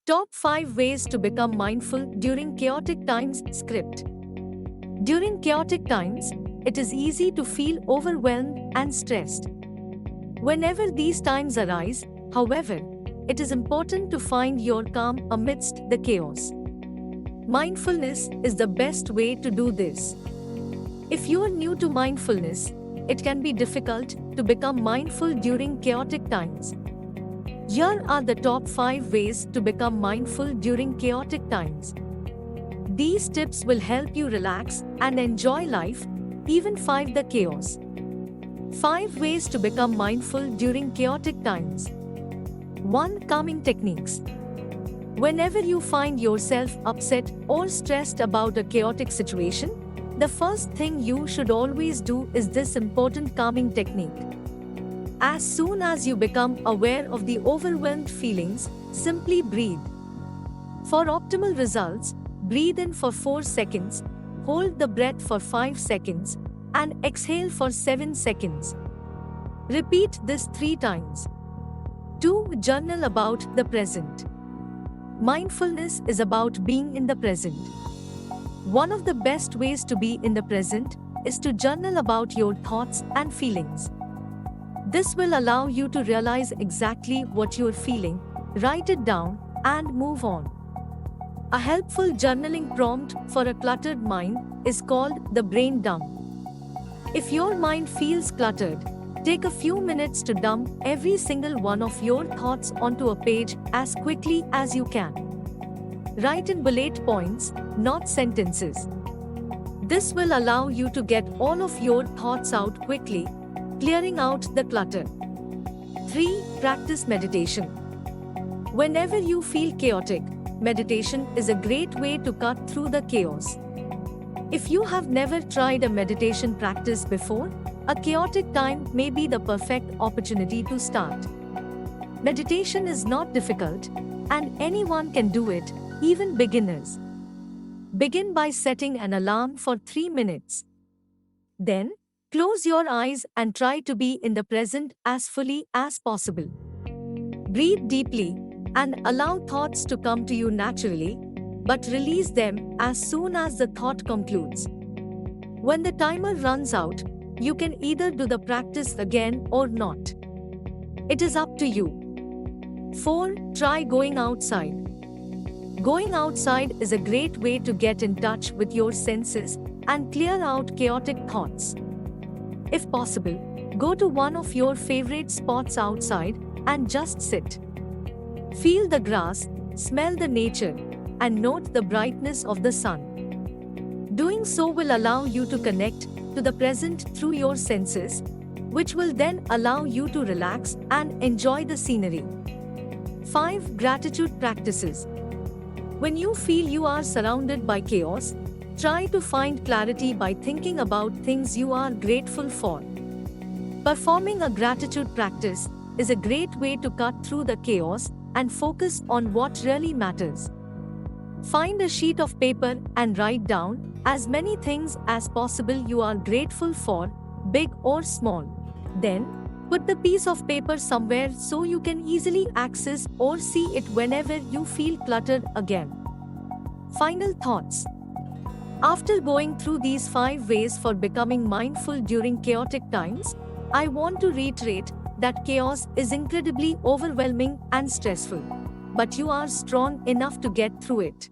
Top 5 Ways to Become Mindful During Chaotic Times Script. During chaotic times, it is easy to feel overwhelmed and stressed. Whenever these times arise, however, it is important to find your calm amidst the chaos. Mindfulness is the best way to do this. If you are new to mindfulness, it can be difficult to become mindful during chaotic times. Here are the top 5 ways to become mindful during chaotic times. These tips will help you relax and enjoy life, even fight the chaos. 5 ways to become mindful during chaotic times. 1. Calming techniques. Whenever you find yourself upset or stressed about a chaotic situation, the first thing you should always do is this important calming technique. As soon as you become aware of the overwhelmed feelings, simply breathe. For optimal results, breathe in for 4 seconds, hold the breath for 5 seconds, and exhale for 7 seconds. Repeat this 3 times. 2. Journal about the present. Mindfulness is about being in the present. One of the best ways to be in the present is to journal about your thoughts and feelings. This will allow you to realize exactly what you're feeling, write it down, and move on. A helpful journaling prompt for a cluttered mind is called the brain dump. If your mind feels cluttered, take a few minutes to dump every single one of your thoughts onto a page as quickly as you can. Write in bullet points, not sentences. This will allow you to get all of your thoughts out quickly, clearing out the clutter. 3. Practice meditation. Whenever you feel chaotic, meditation is a great way to cut through the chaos. If you have never tried a meditation practice before, a chaotic time may be the perfect opportunity to start. Meditation is not difficult, and anyone can do it, even beginners. Begin by setting an alarm for 3 minutes. Then, close your eyes and try to be in the present as fully as possible. Breathe deeply and allow thoughts to come to you naturally, but release them as soon as the thought concludes. When the timer runs out, you can either do the practice again or not. It is up to you. 4. Try going outside. Going outside is a great way to get in touch with your senses and clear out chaotic thoughts. If possible, go to one of your favorite spots outside and just sit. Feel the grass, smell the nature, and note the brightness of the sun. Doing so will allow you to connect to the present through your senses, which will then allow you to relax and enjoy the scenery. 5. Gratitude practices. When you feel you are surrounded by chaos, try to find clarity by thinking about things you are grateful for. Performing a gratitude practice is a great way to cut through the chaos and focus on what really matters. Find a sheet of paper and write down as many things as possible you are grateful for, big or small. Then, put the piece of paper somewhere so you can easily access or see it whenever you feel cluttered again. Final thoughts. After going through these 5 ways for becoming mindful during chaotic times, I want to reiterate that chaos is incredibly overwhelming and stressful, but you are strong enough to get through it.